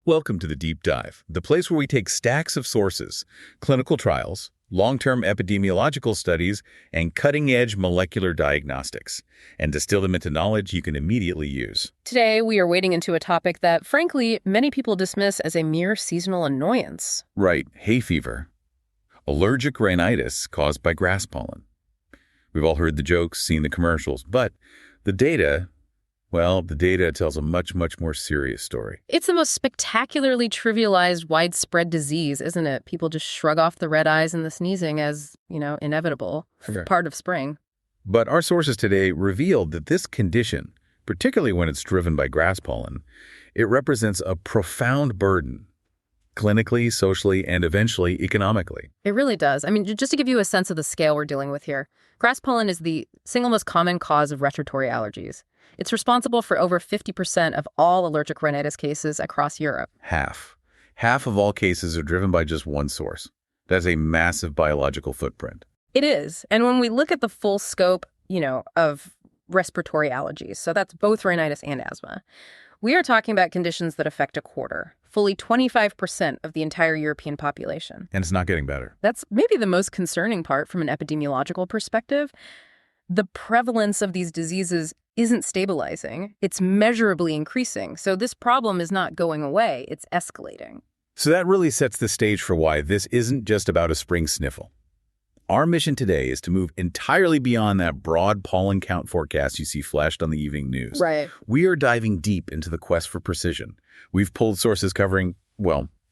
Welcome to the Deep Dive, the place where we take stacks of sources, clinical trials, long-term epidemiological studies, and cutting-edge molecular diagnostics, and distill them into knowledge you can immediately use. Today, we are wading into a topic that, frankly, many people dismiss as a mere seasonal annoyance. Right, hay fever. Allergic rhinitis caused by grass pollen. We've all heard the jokes, seen the commercials, but the data tells a much more serious story. It's the most spectacularly trivialized, widespread disease, isn't it? People just shrug off the red eyes and the sneezing as, inevitable, part of spring. But our sources today revealed that this condition, particularly when it's driven by grass pollen, it represents a profound burden, clinically, socially, and eventually economically. It really does. Just to give you a sense of the scale we're dealing with here, grass pollen is the single most common cause of respiratory allergies. It's responsible for over 50% of all allergic rhinitis cases across Europe. Half of all cases are driven by just one source. That's a massive biological footprint. It is. And when we look at the full scope, of respiratory allergies, so that's both rhinitis and asthma, we are talking about conditions that affect a quarter, fully 25% of the entire European population. And it's not getting better. That's maybe the most concerning part from an epidemiological perspective. The prevalence of these diseases isn't stabilizing. It's measurably increasing. So this problem is not going away. It's escalating. So that really sets the stage for why this isn't just about a spring sniffle. Our mission today is to move entirely beyond that broad pollen count forecast you see flashed on the evening news. Right. We are diving deep into the quest for precision. We've pulled sources covering,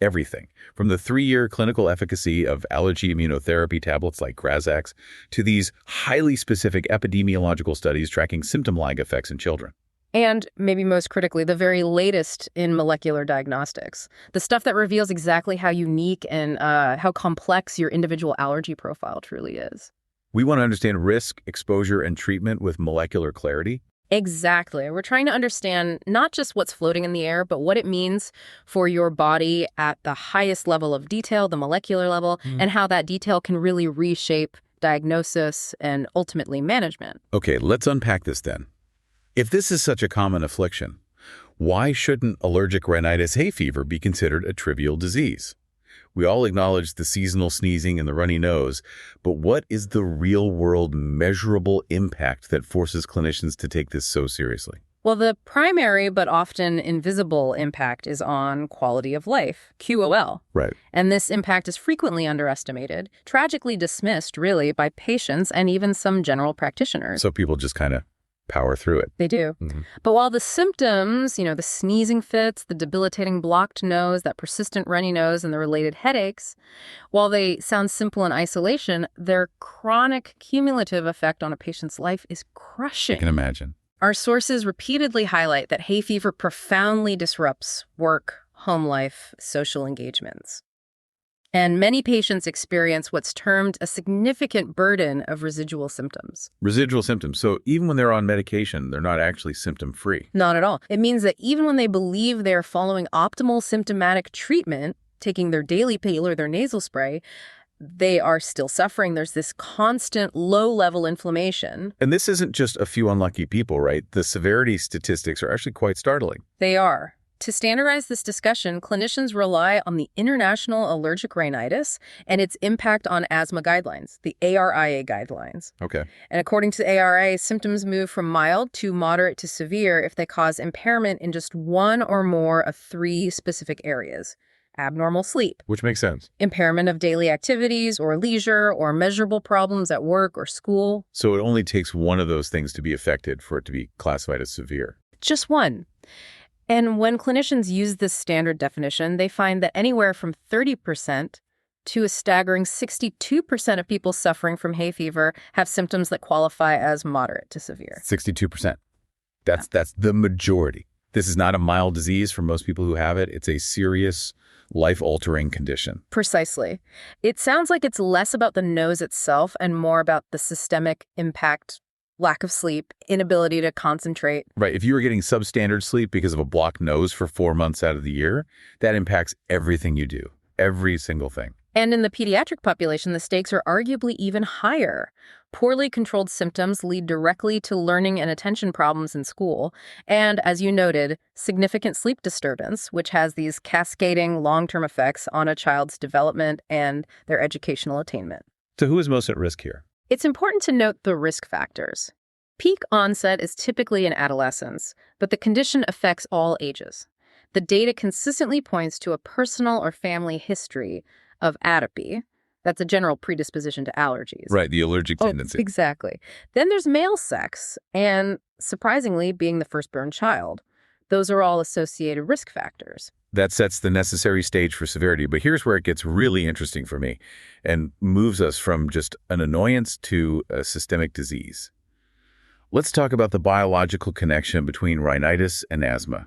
everything, from the 3-year clinical efficacy of allergy immunotherapy tablets like Grazax to these highly specific epidemiological studies tracking symptom lag effects in children. And maybe most critically, the very latest in molecular diagnostics, the stuff that reveals exactly how unique and how complex your individual allergy profile truly is. We want to understand risk, exposure, and treatment with molecular clarity. Exactly. We're trying to understand not just what's floating in the air, but what it means for your body at the highest level of detail, the molecular level, and how that detail can really reshape diagnosis and ultimately management. Okay, let's unpack this then. If this is such a common affliction, why shouldn't allergic rhinitis hay fever be considered a trivial disease? We all acknowledge the seasonal sneezing and the runny nose, but what is the real-world measurable impact that forces clinicians to take this so seriously? Well, the primary but often invisible impact is on quality of life, QOL. Right. And this impact is frequently underestimated, tragically dismissed, really, by patients and even some general practitioners. So people just kind of power through it. They do. But while the symptoms, the sneezing fits, the debilitating blocked nose, that persistent runny nose, and the related headaches, while they sound simple in isolation, their chronic cumulative effect on a patient's life is crushing. I can imagine. Our sources repeatedly highlight that hay fever profoundly disrupts work, home life, social engagements. And many patients experience what's termed a significant burden of residual symptoms. Residual symptoms. So even when they're on medication, they're not actually symptom-free. Not at all. It means that even when they believe they're following optimal symptomatic treatment, taking their daily pill or their nasal spray, they are still suffering. There's this constant low-level inflammation. And this isn't just a few unlucky people, right? The severity statistics are actually quite startling. They are. To standardize this discussion, clinicians rely on the International Allergic Rhinitis and its impact on asthma guidelines, the ARIA guidelines. Okay. And according to the ARIA, symptoms move from mild to moderate to severe if they cause impairment in just one or more of 3 specific areas. Abnormal sleep. Which makes sense. Impairment of daily activities or leisure or measurable problems at work or school. So it only takes one of those things to be affected for it to be classified as severe. Just one. And when clinicians use this standard definition, they find that anywhere from 30% to a staggering 62% of people suffering from hay fever have symptoms that qualify as moderate to severe. 62%. That's the majority. This is not a mild disease for most people who have it. It's a serious, life-altering condition. Precisely. It sounds like it's less about the nose itself and more about the systemic impact. Lack of sleep, inability to concentrate. Right. If you were getting substandard sleep because of a blocked nose for 4 months out of the year, that impacts everything you do, every single thing. And in the pediatric population, the stakes are arguably even higher. Poorly controlled symptoms lead directly to learning and attention problems in school, and, as you noted, significant sleep disturbance, which has these cascading long-term effects on a child's development and their educational attainment. So who is most at risk here? It's important to note the risk factors. Peak onset is typically in adolescence, but the condition affects all ages. The data consistently points to a personal or family history of atopy. That's a general predisposition to allergies. Right, the allergic tendency. Exactly. Then there's male sex, and surprisingly, being the firstborn child. Those are all associated risk factors. That sets the necessary stage for severity, but here's where it gets really interesting for me and moves us from just an annoyance to a systemic disease. Let's talk about the biological connection between rhinitis and asthma.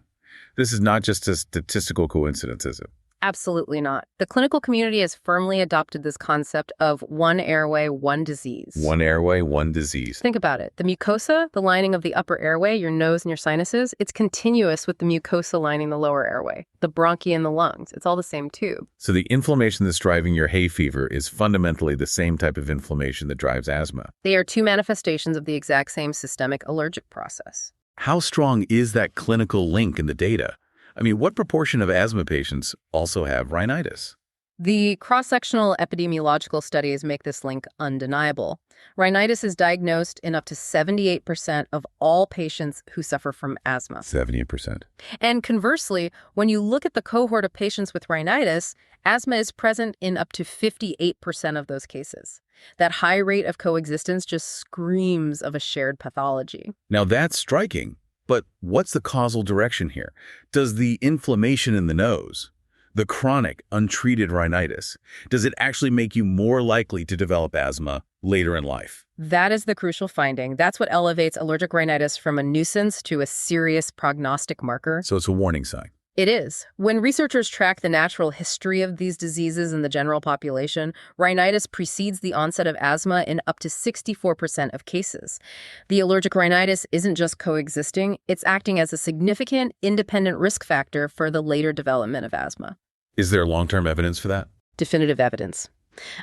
This is not just a statistical coincidence, is it? Absolutely not. The clinical community has firmly adopted this concept of one airway, one disease. One airway, one disease. Think about it. The mucosa, the lining of the upper airway, your nose and your sinuses, it's continuous with the mucosa lining the lower airway. The bronchi and the lungs, it's all the same tube. So the inflammation that's driving your hay fever is fundamentally the same type of inflammation that drives asthma. They are two manifestations of the exact same systemic allergic process. How strong is that clinical link in the data? I mean, what proportion of asthma patients also have rhinitis? The cross-sectional epidemiological studies make this link undeniable. Rhinitis is diagnosed in up to 78% of all patients who suffer from asthma. 70%. And conversely, when you look at the cohort of patients with rhinitis, asthma is present in up to 58% of those cases. That high rate of coexistence just screams of a shared pathology. Now that's striking, but what's the causal direction here? Does the inflammation in the nose, the chronic, untreated rhinitis, does it actually make you more likely to develop asthma later in life? That is the crucial finding. That's what elevates allergic rhinitis from a nuisance to a serious prognostic marker. So it's a warning sign. It is. When researchers track the natural history of these diseases in the general population, rhinitis precedes the onset of asthma in up to 64% of cases. The allergic rhinitis isn't just coexisting, it's acting as a significant independent risk factor for the later development of asthma. Is there long-term evidence for that? Definitive evidence.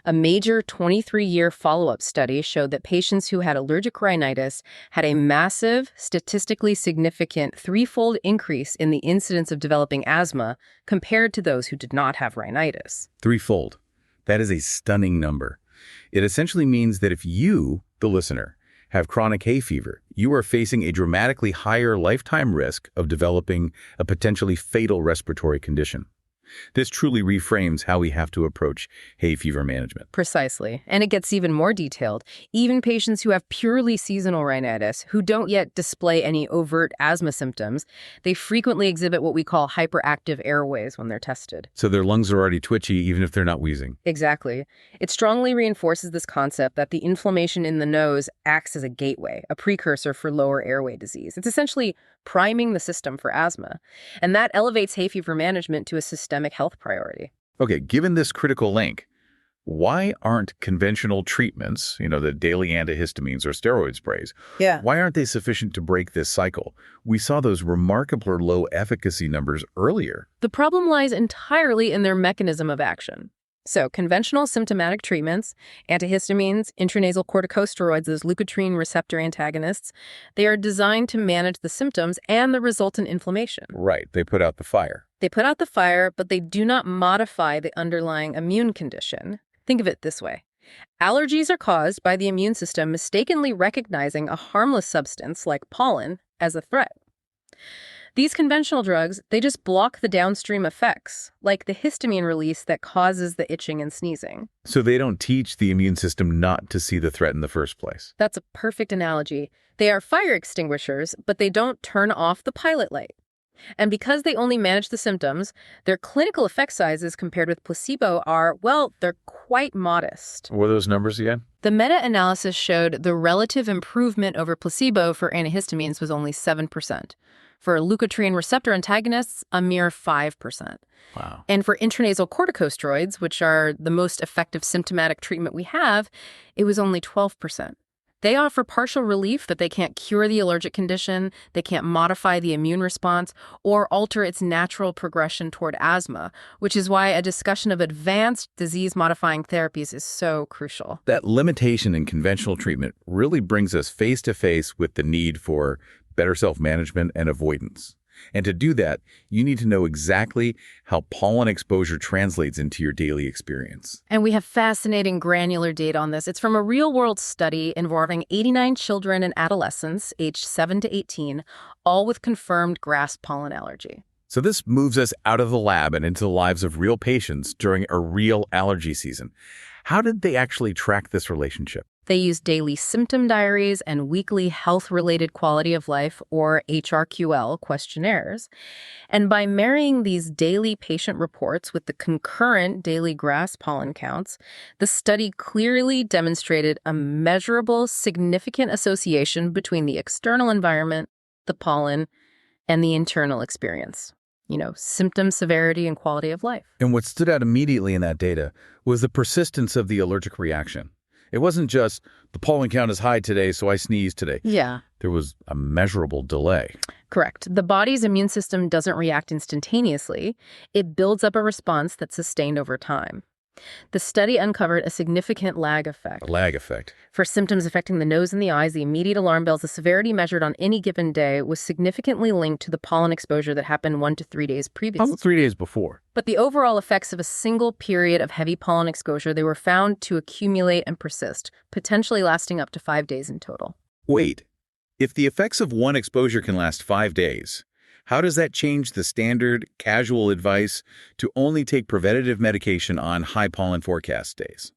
A major 23-year follow-up study showed that patients who had allergic rhinitis had a massive, statistically significant threefold increase in the incidence of developing asthma compared to those who did not have rhinitis. Threefold. That is a stunning number. It essentially means that if you, the listener, have chronic hay fever, you are facing a dramatically higher lifetime risk of developing a potentially fatal respiratory condition. This truly reframes how we have to approach hay fever management. Precisely. And it gets even more detailed. Even patients who have purely seasonal rhinitis, who don't yet display any overt asthma symptoms, they frequently exhibit what we call hyperactive airways when they're tested. So their lungs are already twitchy even if they're not wheezing. Exactly. It strongly reinforces this concept that the inflammation in the nose acts as a gateway, a precursor for lower airway disease. It's essentially priming the system for asthma. And that elevates hay fever management to a systemic health priority. Okay, given this critical link, why aren't conventional treatments, the daily antihistamines or steroid sprays, why aren't they sufficient to break this cycle? We saw those remarkably low efficacy numbers earlier. The problem lies entirely in their mechanism of action. So, conventional symptomatic treatments, antihistamines, intranasal corticosteroids, those leukotriene receptor antagonists, they are designed to manage the symptoms and the resultant inflammation. Right, they put out the fire. They put out the fire, but they do not modify the underlying immune condition. Think of it this way. Allergies are caused by the immune system mistakenly recognizing a harmless substance like pollen as a threat. These conventional drugs, they just block the downstream effects, like the histamine release that causes the itching and sneezing. So they don't teach the immune system not to see the threat in the first place. That's a perfect analogy. They are fire extinguishers, but they don't turn off the pilot light. And because they only manage the symptoms, their clinical effect sizes compared with placebo are, well, they're quite modest. What are those numbers again? The meta-analysis showed the relative improvement over placebo for antihistamines was only 7%. For leukotriene receptor antagonists, a mere 5%. Wow. And for intranasal corticosteroids, which are the most effective symptomatic treatment we have, it was only 12%. They offer partial relief, but they can't cure the allergic condition, they can't modify the immune response, or alter its natural progression toward asthma, which is why a discussion of advanced disease-modifying therapies is so crucial. That limitation in conventional treatment really brings us face to face with the need for better self-management and avoidance. And to do that, you need to know exactly how pollen exposure translates into your daily experience. And we have fascinating granular data on this. It's from a real-world study involving 89 children and adolescents aged 7 to 18, all with confirmed grass pollen allergy. So this moves us out of the lab and into the lives of real patients during a real allergy season. How did they actually track this relationship? They use daily symptom diaries and weekly health-related quality of life, or HRQL, questionnaires. And by marrying these daily patient reports with the concurrent daily grass pollen counts, the study clearly demonstrated a measurable, significant association between the external environment, the pollen, and the internal experience. Symptom severity and quality of life. And what stood out immediately in that data was the persistence of the allergic reaction. It wasn't just, the pollen count is high today, so I sneezed today. Yeah. There was a measurable delay. Correct. The body's immune system doesn't react instantaneously. It builds up a response that's sustained over time. The study uncovered a significant lag effect. A lag effect. For symptoms affecting the nose and the eyes, the immediate alarm bells, the severity measured on any given day was significantly linked to the pollen exposure that happened 1 to 3 days previously. About 3 days before. But the overall effects of a single period of heavy pollen exposure, they were found to accumulate and persist, potentially lasting up to 5 days in total. Wait, if the effects of one exposure can last 5 days, how does that change the standard, casual advice to only take preventative medication on high pollen forecast days?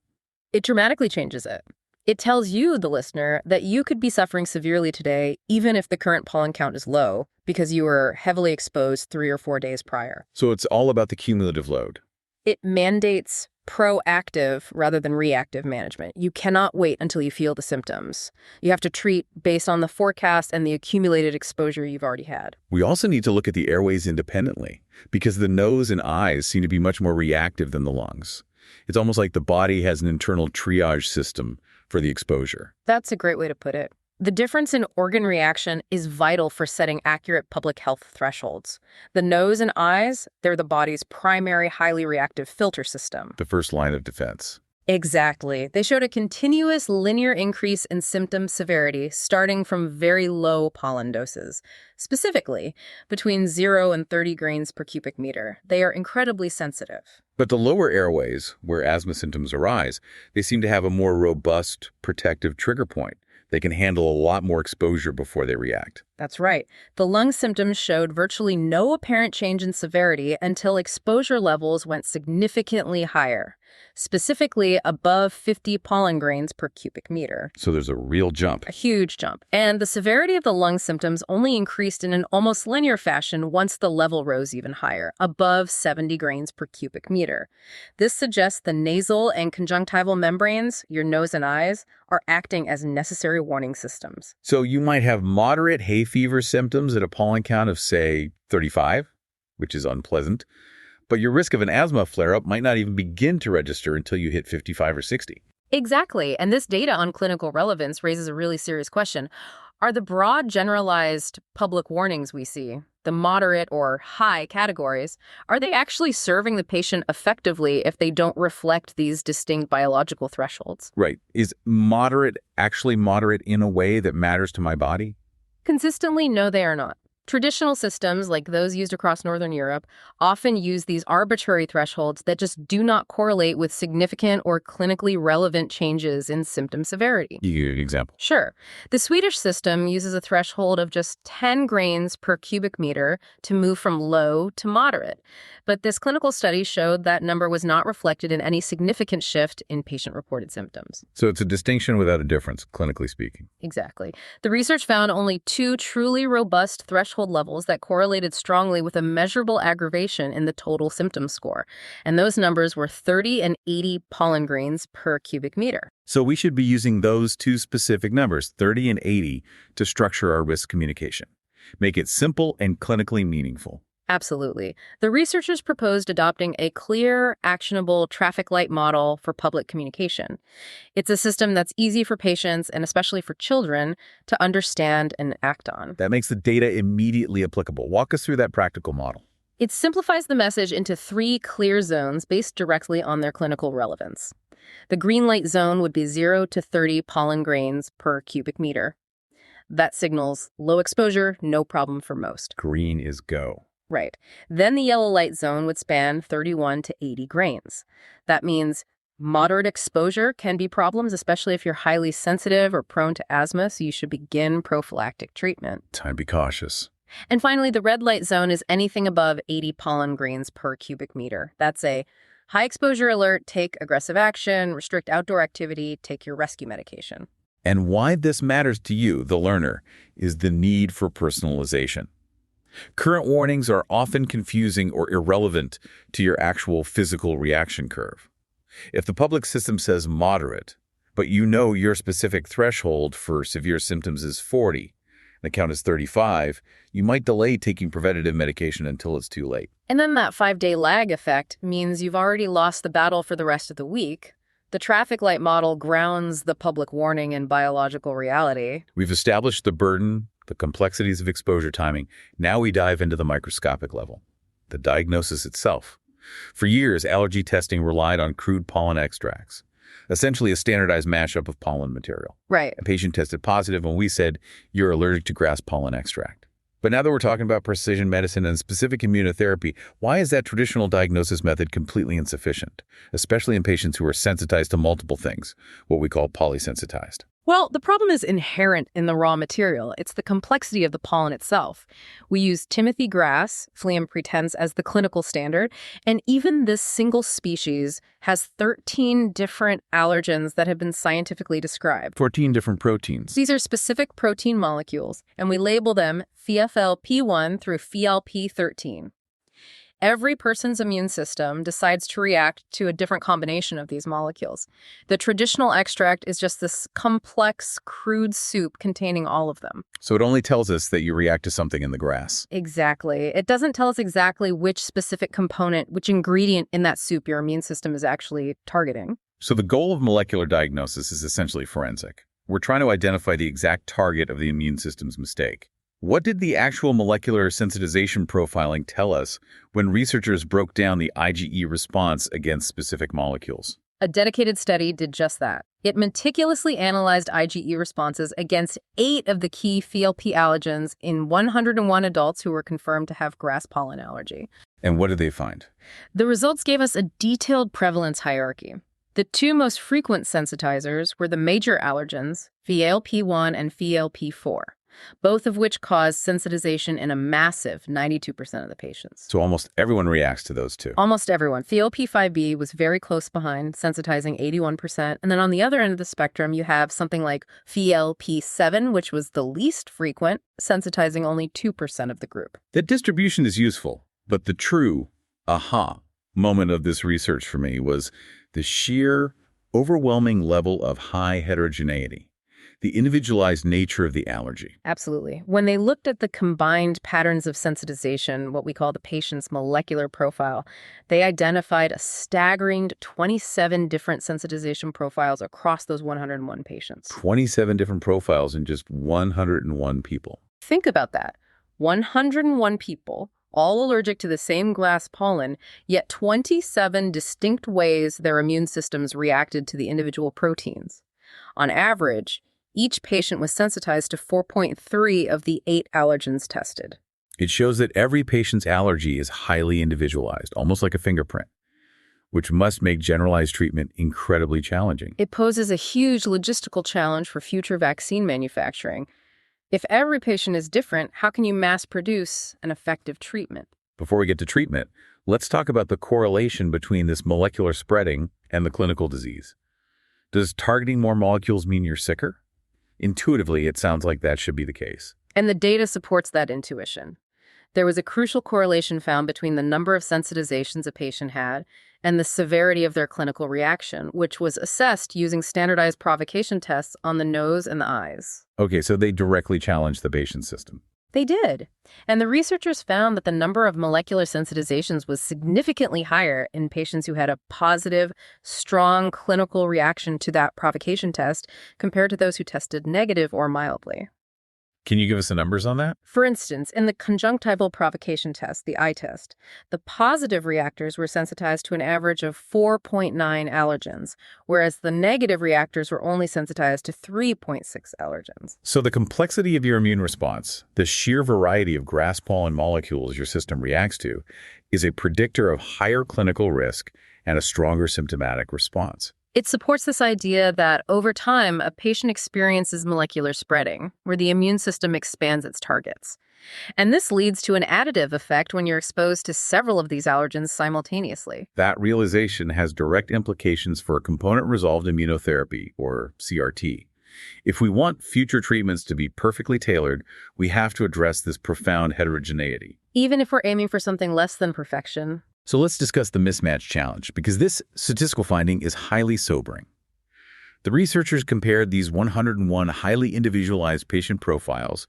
It dramatically changes it. It tells you, the listener, that you could be suffering severely today, even if the current pollen count is low, because you were heavily exposed 3 or 4 days prior. So it's all about the cumulative load. It mandates proactive rather than reactive management. You cannot wait until you feel the symptoms. You have to treat based on the forecast and the accumulated exposure you've already had. We also need to look at the airways independently, because the nose and eyes seem to be much more reactive than the lungs. It's almost like the body has an internal triage system for the exposure. That's a great way to put it. The difference in organ reaction is vital for setting accurate public health thresholds. The nose and eyes, they're the body's primary highly reactive filter system. The first line of defense. Exactly. They showed a continuous linear increase in symptom severity starting from very low pollen doses. Specifically, between 0 and 30 grains per cubic meter. They are incredibly sensitive. But the lower airways, where asthma symptoms arise, they seem to have a more robust protective trigger point. They can handle a lot more exposure before they react. That's right. The lung symptoms showed virtually no apparent change in severity until exposure levels went significantly higher, specifically above 50 pollen grains per cubic meter. So there's a real jump. A huge jump. And the severity of the lung symptoms only increased in an almost linear fashion once the level rose even higher, above 70 grains per cubic meter. This suggests the nasal and conjunctival membranes, your nose and eyes, are acting as necessary warning systems. So you might have moderate hay fever symptoms at a pollen count of, say, 35, which is unpleasant, but your risk of an asthma flare-up might not even begin to register until you hit 55 or 60. Exactly. And this data on clinical relevance raises a really serious question. Are the broad generalized public warnings we see, the moderate or high categories, are they actually serving the patient effectively if they don't reflect these distinct biological thresholds? Right. Is moderate actually moderate in a way that matters to my body? Consistently, no, they are not. Traditional systems, like those used across Northern Europe, often use these arbitrary thresholds that just do not correlate with significant or clinically relevant changes in symptom severity. You give an example. Sure. The Swedish system uses a threshold of just 10 grains per cubic meter to move from low to moderate. But this clinical study showed that number was not reflected in any significant shift in patient-reported symptoms. So it's a distinction without a difference, clinically speaking. Exactly. The research found only 2 truly robust threshold levels that correlated strongly with a measurable aggravation in the total symptom score. And those numbers were 30 and 80 pollen grains per cubic meter. So we should be using those 2 specific numbers, 30 and 80, to structure our risk communication. Make it simple and clinically meaningful. Absolutely. The researchers proposed adopting a clear, actionable traffic light model for public communication. It's a system that's easy for patients, and especially for children, to understand and act on. That makes the data immediately applicable. Walk us through that practical model. It simplifies the message into 3 clear zones based directly on their clinical relevance. The green light zone would be 0 to 30 pollen grains per cubic meter. That signals low exposure, no problem for most. Green is go. Right. Then the yellow light zone would span 31 to 80 grains. That means moderate exposure can be problems, especially if you're highly sensitive or prone to asthma, so you should begin prophylactic treatment. Time to be cautious. And finally, the red light zone is anything above 80 pollen grains per cubic meter. That's a high exposure alert, take aggressive action, restrict outdoor activity, take your rescue medication. And why this matters to you, the learner, is the need for personalization. Current warnings are often confusing or irrelevant to your actual physical reaction curve. If the public system says moderate, but you know your specific threshold for severe symptoms is 40, and the count is 35, you might delay taking preventative medication until it's too late. And then that 5-day lag effect means you've already lost the battle for the rest of the week. The traffic light model grounds the public warning in biological reality. We've established the burden, the complexities of exposure timing. Now we dive into the microscopic level, the diagnosis itself. For years, allergy testing relied on crude pollen extracts, essentially a standardized mashup of pollen material. Right. A patient tested positive when we said, you're allergic to grass pollen extract. But now that we're talking about precision medicine and specific immunotherapy, why is that traditional diagnosis method completely insufficient, especially in patients who are sensitized to multiple things, what we call polysensitized? Well, the problem is inherent in the raw material. It's the complexity of the pollen itself. We use Timothy grass, Phleum pretens, as the clinical standard, and even this single species has 13 different allergens that have been scientifically described. 14 different proteins. These are specific protein molecules, and we label them FLP1 through FLP13. Every person's immune system decides to react to a different combination of these molecules. The traditional extract is just this complex, crude soup containing all of them. So it only tells us that you react to something in the grass. Exactly. It doesn't tell us exactly which specific component, which ingredient in that soup your immune system is actually targeting. So the goal of molecular diagnosis is essentially forensic. We're trying to identify the exact target of the immune system's mistake. What did the actual molecular sensitization profiling tell us when researchers broke down the IgE response against specific molecules? A dedicated study did just that. It meticulously analyzed IgE responses against 8 of the key FLP allergens in 101 adults who were confirmed to have grass pollen allergy. And what did they find? The results gave us a detailed prevalence hierarchy. The 2 most frequent sensitizers were the major allergens, FLP1 and FLP4. Both of which cause sensitization in a massive 92% of the patients. So almost everyone reacts to those 2. Almost everyone. FLP5B was very close behind, sensitizing 81%. And then on the other end of the spectrum, you have something like FLP7, which was the least frequent, sensitizing only 2% of the group. That distribution is useful, but the true aha moment of this research for me was the sheer, overwhelming level of high heterogeneity. The individualized nature of the allergy. Absolutely. When they looked at the combined patterns of sensitization, what we call the patient's molecular profile, they identified a staggering 27 different sensitization profiles across those 101 patients. 27 different profiles in just 101 people. Think about that. 101 people, all allergic to the same grass pollen, yet 27 distinct ways their immune systems reacted to the individual proteins. On average, each patient was sensitized to 4.3 of the 8 allergens tested. It shows that every patient's allergy is highly individualized, almost like a fingerprint, which must make generalized treatment incredibly challenging. It poses a huge logistical challenge for future vaccine manufacturing. If every patient is different, how can you mass produce an effective treatment? Before we get to treatment, let's talk about the correlation between this molecular spreading and the clinical disease. Does targeting more molecules mean you're sicker? Intuitively, it sounds like that should be the case. And the data supports that intuition. There was a crucial correlation found between the number of sensitizations a patient had and the severity of their clinical reaction, which was assessed using standardized provocation tests on the nose and the eyes. Okay, so they directly challenged the patient's system. They did. And the researchers found that the number of molecular sensitizations was significantly higher in patients who had a positive, strong clinical reaction to that provocation test compared to those who tested negative or mildly. Can you give us the numbers on that? For instance, in the conjunctival provocation test, the eye test, the positive reactors were sensitized to an average of 4.9 allergens, whereas the negative reactors were only sensitized to 3.6 allergens. So the complexity of your immune response, the sheer variety of grass pollen molecules your system reacts to, is a predictor of higher clinical risk and a stronger symptomatic response. It supports this idea that over time, a patient experiences molecular spreading, where the immune system expands its targets. And this leads to an additive effect when you're exposed to several of these allergens simultaneously. That realization has direct implications for component-resolved immunotherapy, or CRT. If we want future treatments to be perfectly tailored, we have to address this profound heterogeneity. Even if we're aiming for something less than perfection. So let's discuss the mismatch challenge, because this statistical finding is highly sobering. The researchers compared these 101 highly individualized patient profiles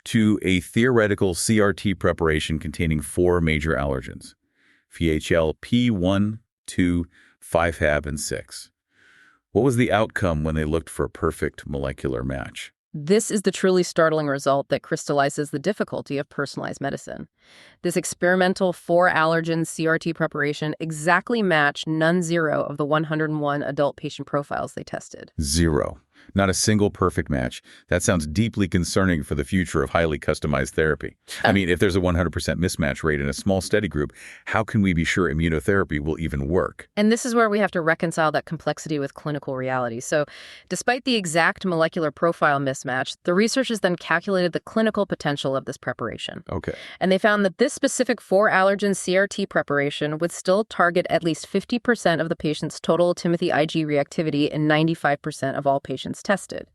to a theoretical CRT preparation containing 4 major allergens: VHL P1, 2, 5-HAB, and 6. What was the outcome when they looked for a perfect molecular match? This is the truly startling result that crystallizes the difficulty of personalized medicine. This experimental 4-allergen CRT preparation exactly matched none-zero of the 101 adult patient profiles they tested. 0. Not a single perfect match. That sounds deeply concerning for the future of highly customized therapy. I mean, if there's a 100% mismatch rate in a small study group, how can we be sure immunotherapy will even work? And this is where we have to reconcile that complexity with clinical reality. So, despite the exact molecular profile mismatch, the researchers then calculated the clinical potential of this preparation. Okay. And they found that this specific 4-allergen CRT preparation would still target at least 50% of the patient's total Timothy IG reactivity in 95% of all patients tested.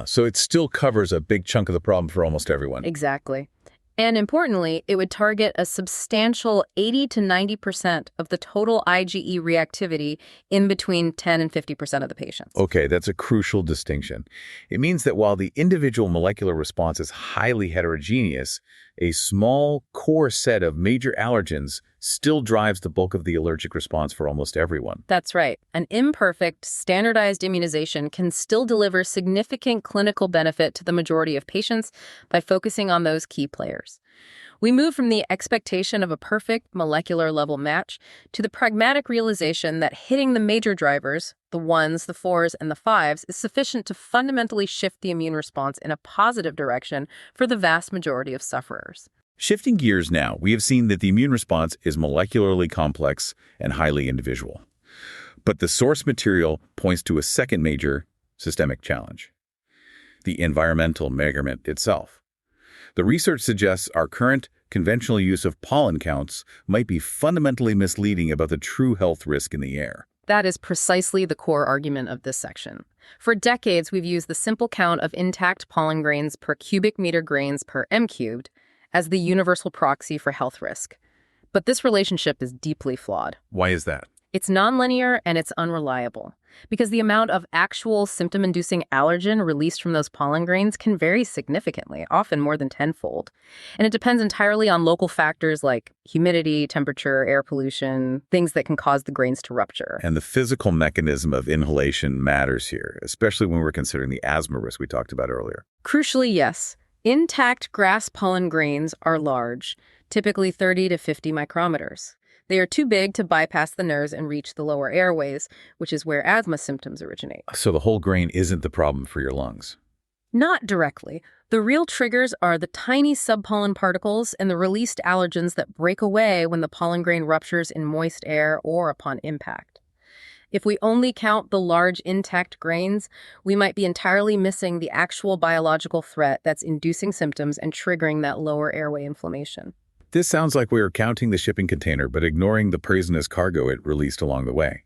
So it still covers a big chunk of the problem for almost everyone. Exactly. And importantly, it would target a substantial 80 to 90% of the total IgE reactivity in between 10 and 50% of the patients. Okay, that's a crucial distinction. It means that while the individual molecular response is highly heterogeneous, a small core set of major allergens still drives the bulk of the allergic response for almost everyone. That's right. An imperfect, standardized immunization can still deliver significant clinical benefit to the majority of patients by focusing on those key players. We move from the expectation of a perfect molecular level match to the pragmatic realization that hitting the major drivers, the 1s, the 4s, and the 5s, is sufficient to fundamentally shift the immune response in a positive direction for the vast majority of sufferers. Shifting gears now, we have seen that the immune response is molecularly complex and highly individual. But the source material points to a second major systemic challenge: the environmental measurement itself. The research suggests our current conventional use of pollen counts might be fundamentally misleading about the true health risk in the air. That is precisely the core argument of this section. For decades, we've used the simple count of intact pollen grains per cubic meter grains per m cubed as the universal proxy for health risk. But this relationship is deeply flawed. Why is that? It's nonlinear and it's unreliable, because the amount of actual symptom-inducing allergen released from those pollen grains can vary significantly, often more than tenfold. And it depends entirely on local factors like humidity, temperature, air pollution, things that can cause the grains to rupture. And the physical mechanism of inhalation matters here, especially when we're considering the asthma risk we talked about earlier. Crucially, yes. Intact grass pollen grains are large, typically 30 to 50 micrometers. They are too big to bypass the nerves and reach the lower airways, which is where asthma symptoms originate. So the whole grain isn't the problem for your lungs? Not directly. The real triggers are the tiny subpollen particles and the released allergens that break away when the pollen grain ruptures in moist air or upon impact. If we only count the large intact grains, we might be entirely missing the actual biological threat that's inducing symptoms and triggering that lower airway inflammation. This sounds like we are counting the shipping container but ignoring the poisonous cargo it released along the way.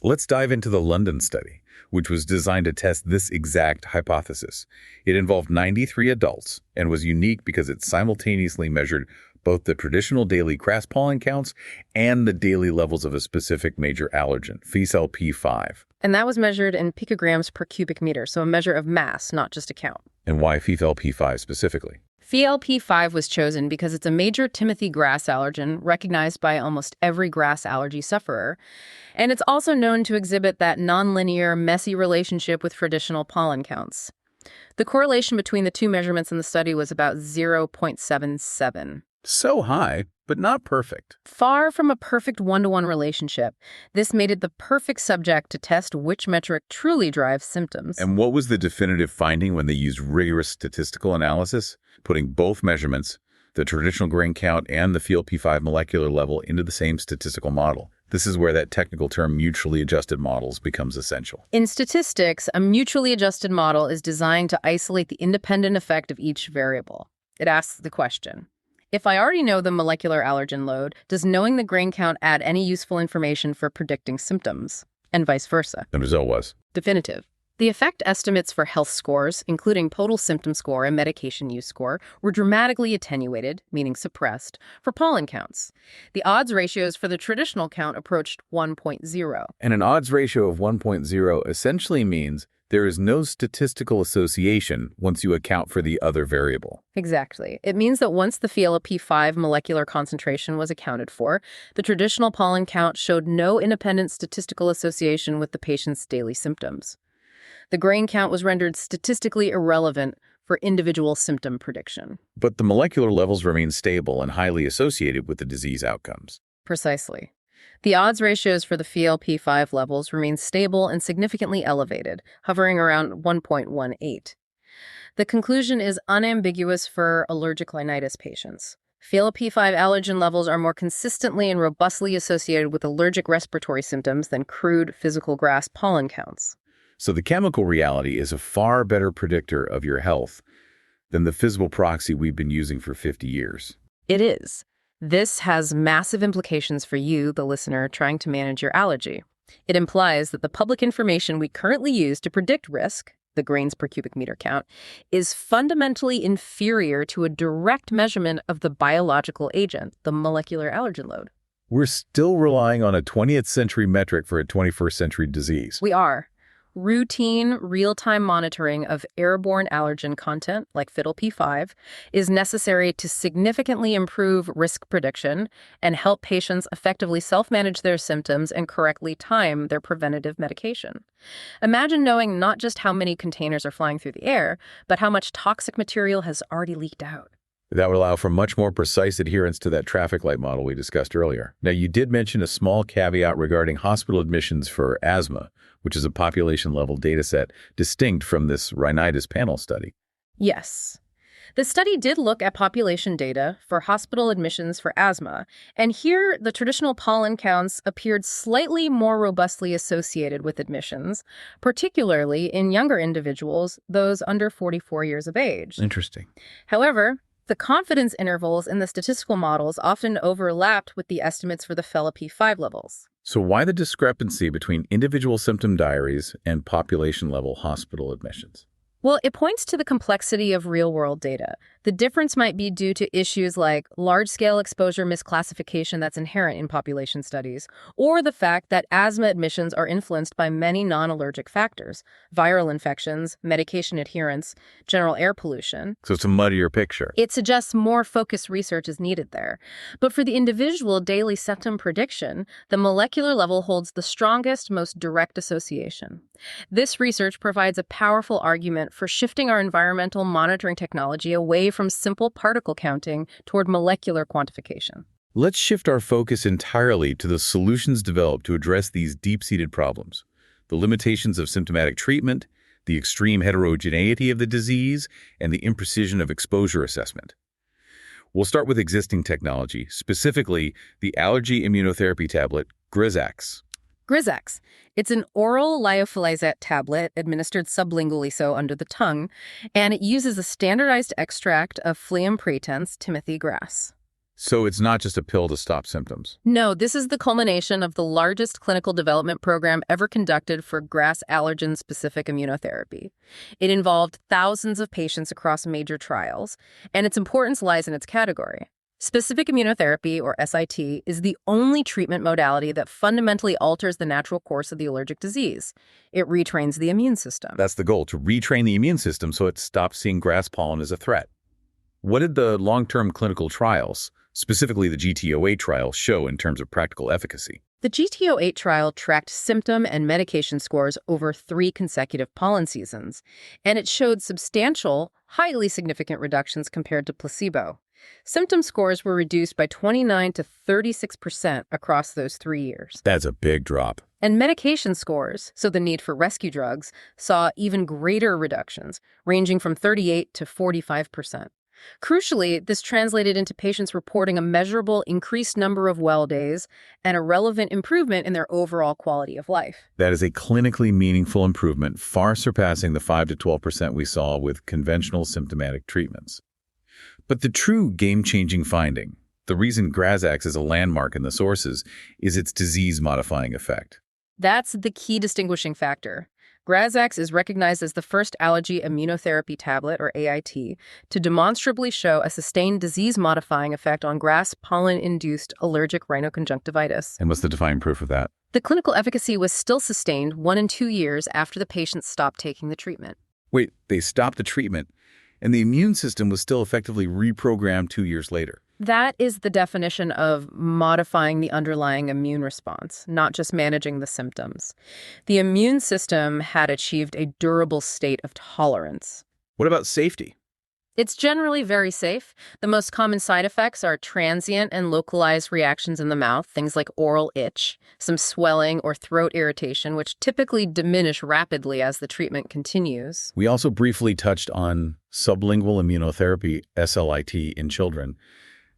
Let's dive into the London study, which was designed to test this exact hypothesis. It involved 93 adults and was unique because it simultaneously measured both the traditional daily grass pollen counts and the daily levels of a specific major allergen, FeSL-P5. And that was measured in picograms per cubic meter, so a measure of mass, not just a count. And why FeSL-P5 specifically? FeSL-P5 was chosen because it's a major Timothy grass allergen recognized by almost every grass allergy sufferer. And it's also known to exhibit that nonlinear, messy relationship with traditional pollen counts. The correlation between the two measurements in the study was about 0.77. So high, but not perfect. Far from a perfect one-to-one relationship, this made it the perfect subject to test which metric truly drives symptoms. And what was the definitive finding when they used rigorous statistical analysis, putting both measurements, the traditional grain count and the FeSL-P5 molecular level, into the same statistical model? This is where that technical term mutually adjusted models becomes essential. In statistics, a mutually adjusted model is designed to isolate the independent effect of each variable. It asks the question, if I already know the molecular allergen load, does knowing the grain count add any useful information for predicting symptoms? And vice versa. The result was definitive. The effect estimates for health scores, including total symptom score and medication use score, were dramatically attenuated, meaning suppressed, for pollen counts. The odds ratios for the traditional count approached 1.0. And an odds ratio of 1.0 essentially means there is no statistical association once you account for the other variable. Exactly. It means that once the FeSL-P5 molecular concentration was accounted for, the traditional pollen count showed no independent statistical association with the patient's daily symptoms. The grain count was rendered statistically irrelevant for individual symptom prediction. But the molecular levels remain stable and highly associated with the disease outcomes. Precisely. The odds ratios for the FeSL-P5 levels remain stable and significantly elevated, hovering around 1.18. The conclusion is unambiguous for allergic rhinitis patients. FeSL-P5 allergen levels are more consistently and robustly associated with allergic respiratory symptoms than crude physical grass pollen counts. So the chemical reality is a far better predictor of your health than the physical proxy we've been using for 50 years. It is. This has massive implications for you, the listener, trying to manage your allergy. It implies that the public information we currently use to predict risk, the grains per cubic meter count, is fundamentally inferior to a direct measurement of the biological agent, the molecular allergen load. We're still relying on a 20th century metric for a 21st century disease. We are. Routine, real-time monitoring of airborne allergen content, like FeSL-P5, is necessary to significantly improve risk prediction and help patients effectively self-manage their symptoms and correctly time their preventative medication. Imagine knowing not just how many containers are flying through the air, but how much toxic material has already leaked out. That would allow for much more precise adherence to that traffic light model we discussed earlier. Now, you did mention a small caveat regarding hospital admissions for asthma, which is a population-level data set distinct from this rhinitis panel study. Yes. The study did look at population data for hospital admissions for asthma, and here the traditional pollen counts appeared slightly more robustly associated with admissions, particularly in younger individuals, those under 44 years of age. Interesting. However, the confidence intervals in the statistical models often overlapped with the estimates for the FeSL-P5 levels. So why the discrepancy between individual symptom diaries and population-level hospital admissions? Well, it points to the complexity of real-world data. The difference might be due to issues like large-scale exposure misclassification that's inherent in population studies, or the fact that asthma admissions are influenced by many non-allergic factors, viral infections, medication adherence, general air pollution. So it's a muddier picture. It suggests more focused research is needed there. But for the individual daily symptom prediction, the molecular level holds the strongest, most direct association. This research provides a powerful argument for shifting our environmental monitoring technology away from simple particle counting toward molecular quantification. Let's shift our focus entirely to the solutions developed to address these deep-seated problems, the limitations of symptomatic treatment, the extreme heterogeneity of the disease, and the imprecision of exposure assessment. We'll start with existing technology, specifically the allergy immunotherapy tablet, Grisax. Grisax. It's an oral lyophilizate tablet administered sublingually, so under the tongue, and it uses a standardized extract of Phleum pratense, Timothy grass. So it's not just a pill to stop symptoms. No, this is the culmination of the largest clinical development program ever conducted for grass allergen-specific immunotherapy. It involved thousands of patients across major trials, and its importance lies in its category. Specific immunotherapy, or SIT, is the only treatment modality that fundamentally alters the natural course of the allergic disease. It retrains the immune system. That's the goal, to retrain the immune system so it stops seeing grass pollen as a threat. What did the long-term clinical trials, specifically the GTO8 trial, show in terms of practical efficacy? The GTO8 trial tracked symptom and medication scores over 3 consecutive pollen seasons, and it showed substantial, highly significant reductions compared to placebo. Symptom scores were reduced by 29 to 36% across those 3 years. That's a big drop. And medication scores, so the need for rescue drugs, saw even greater reductions, ranging from 38 to 45%. Crucially, this translated into patients reporting a measurable increased number of well days and a relevant improvement in their overall quality of life. That is a clinically meaningful improvement, far surpassing the 5 to 12% we saw with conventional symptomatic treatments. But the true game-changing finding, the reason Grazax is a landmark in the sources, is its disease-modifying effect. That's the key distinguishing factor. Grazax is recognized as the first allergy immunotherapy tablet, or AIT, to demonstrably show a sustained disease-modifying effect on grass pollen-induced allergic rhinoconjunctivitis. And what's the defining proof of that? The clinical efficacy was still sustained 1 and 2 years after the patients stopped taking the treatment. Wait, they stopped the treatment, and the immune system was still effectively reprogrammed 2 years later. That is the definition of modifying the underlying immune response, not just managing the symptoms. The immune system had achieved a durable state of tolerance. What about safety? It's generally very safe. The most common side effects are transient and localized reactions in the mouth, things like oral itch, some swelling or throat irritation, which typically diminish rapidly as the treatment continues. We also briefly touched on sublingual immunotherapy, SLIT, in children.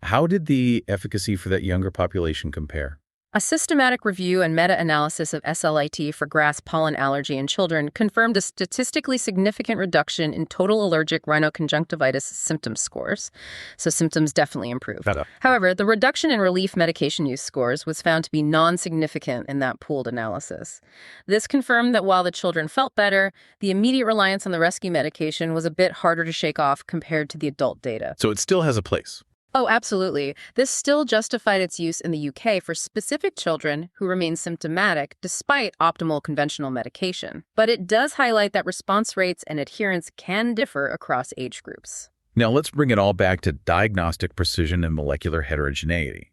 How did the efficacy for that younger population compare? A systematic review and meta-analysis of SLIT for grass pollen allergy in children confirmed a statistically significant reduction in total allergic rhinoconjunctivitis symptom scores. So symptoms definitely improved. However, the reduction in relief medication use scores was found to be non-significant in that pooled analysis. This confirmed that while the children felt better, the immediate reliance on the rescue medication was a bit harder to shake off compared to the adult data. So it still has a place. Oh, absolutely. This still justified its use in the UK for specific children who remain symptomatic despite optimal conventional medication. But it does highlight that response rates and adherence can differ across age groups. Now let's bring it all back to diagnostic precision and molecular heterogeneity.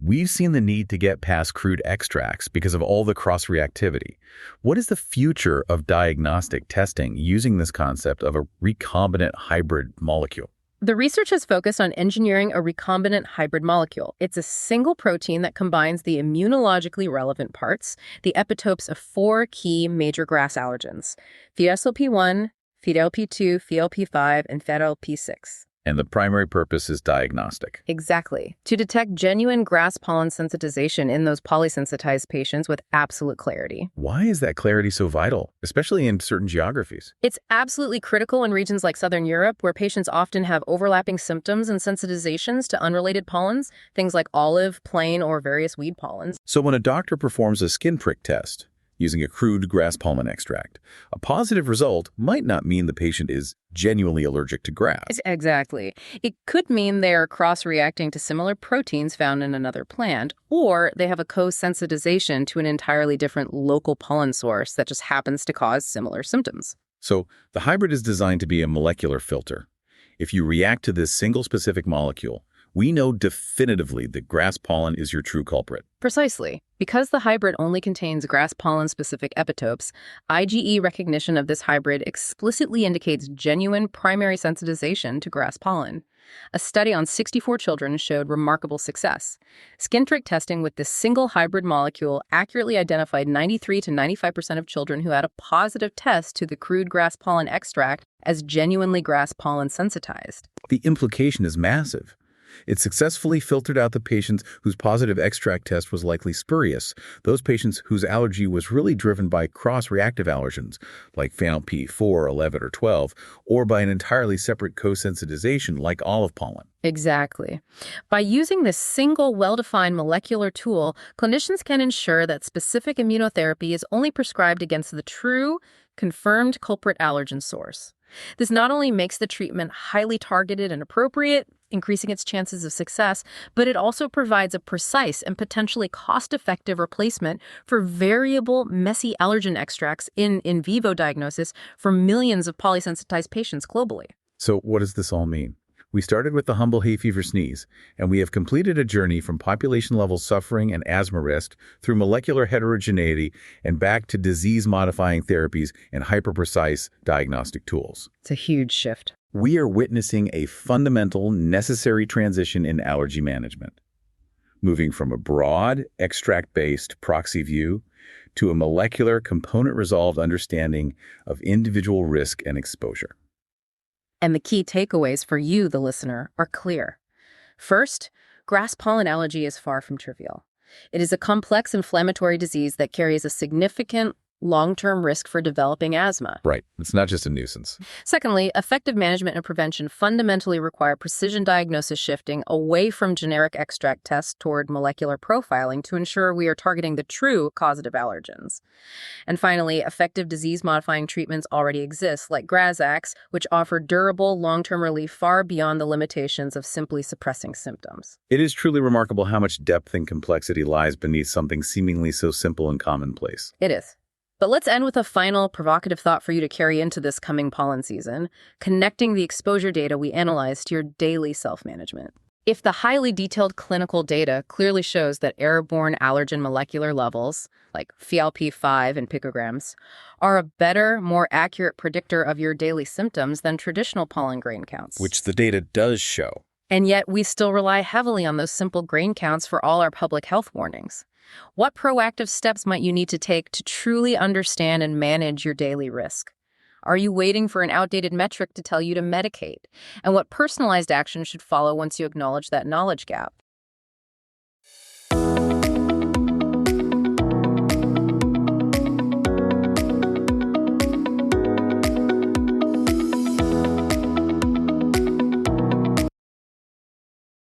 We've seen the need to get past crude extracts because of all the cross-reactivity. What is the future of diagnostic testing using this concept of a recombinant hybrid molecule? The research has focused on engineering a recombinant hybrid molecule. It's a single protein that combines the immunologically relevant parts, the epitopes of 4 key major grass allergens: FeLP1, FeLP2, FeLP5, and FeLP6. And the primary purpose is diagnostic. Exactly. To detect genuine grass pollen sensitization in those polysensitized patients with absolute clarity. Why is that clarity so vital, especially in certain geographies? It's absolutely critical in regions like Southern Europe, where patients often have overlapping symptoms and sensitizations to unrelated pollens, things like olive, plain, or various weed pollens. So when a doctor performs a skin prick test using a crude grass pollen extract, a positive result might not mean the patient is genuinely allergic to grass. Exactly. It could mean they are cross-reacting to similar proteins found in another plant, or they have a co-sensitization to an entirely different local pollen source that just happens to cause similar symptoms. So the hybrid is designed to be a molecular filter. If you react to this single specific molecule, we know definitively that grass pollen is your true culprit. Precisely. Because the hybrid only contains grass pollen-specific epitopes, IgE recognition of this hybrid explicitly indicates genuine primary sensitization to grass pollen. A study on 64 children showed remarkable success. Skin prick testing with this single hybrid molecule accurately identified 93 to 95% of children who had a positive test to the crude grass pollen extract as genuinely grass pollen sensitized. The implication is massive. It successfully filtered out the patients whose positive extract test was likely spurious, those patients whose allergy was really driven by cross-reactive allergens, like FeNLP4, 11, or 12, or by an entirely separate co-sensitization like olive pollen. Exactly. By using this single, well-defined molecular tool, clinicians can ensure that specific immunotherapy is only prescribed against the true, confirmed culprit allergen source. This not only makes the treatment highly targeted and appropriate, increasing its chances of success, but it also provides a precise and potentially cost-effective replacement for variable, messy allergen extracts in vivo diagnosis for millions of polysensitized patients globally. So what does this all mean? We started with the humble hay fever sneeze, and we have completed a journey from population-level suffering and asthma risk through molecular heterogeneity and back to disease-modifying therapies and hyper-precise diagnostic tools. It's a huge shift. We are witnessing a fundamental, necessary transition in allergy management, moving from a broad, extract-based proxy view to a molecular, component-resolved understanding of individual risk and exposure. And the key takeaways for you, the listener, are clear. First, grass pollen allergy is far from trivial. It is a complex inflammatory disease that carries a significant long-term risk for developing asthma. Right. It's not just a nuisance. Secondly, effective management and prevention fundamentally require precision diagnosis shifting away from generic extract tests toward molecular profiling to ensure we are targeting the true causative allergens. And finally, effective disease-modifying treatments already exist, like Grazax, which offer durable, long-term relief far beyond the limitations of simply suppressing symptoms. It is truly remarkable how much depth and complexity lies beneath something seemingly so simple and commonplace. It is. But let's end with a final provocative thought for you to carry into this coming pollen season, connecting the exposure data we analyzed to your daily self-management. If the highly detailed clinical data clearly shows that airborne allergen molecular levels, like FealP5 and picograms, are a better, more accurate predictor of your daily symptoms than traditional pollen grain counts. Which the data does show. And yet we still rely heavily on those simple grain counts for all our public health warnings. What proactive steps might you need to take to truly understand and manage your daily risk? Are you waiting for an outdated metric to tell you to medicate? And what personalized action should follow once you acknowledge that knowledge gap?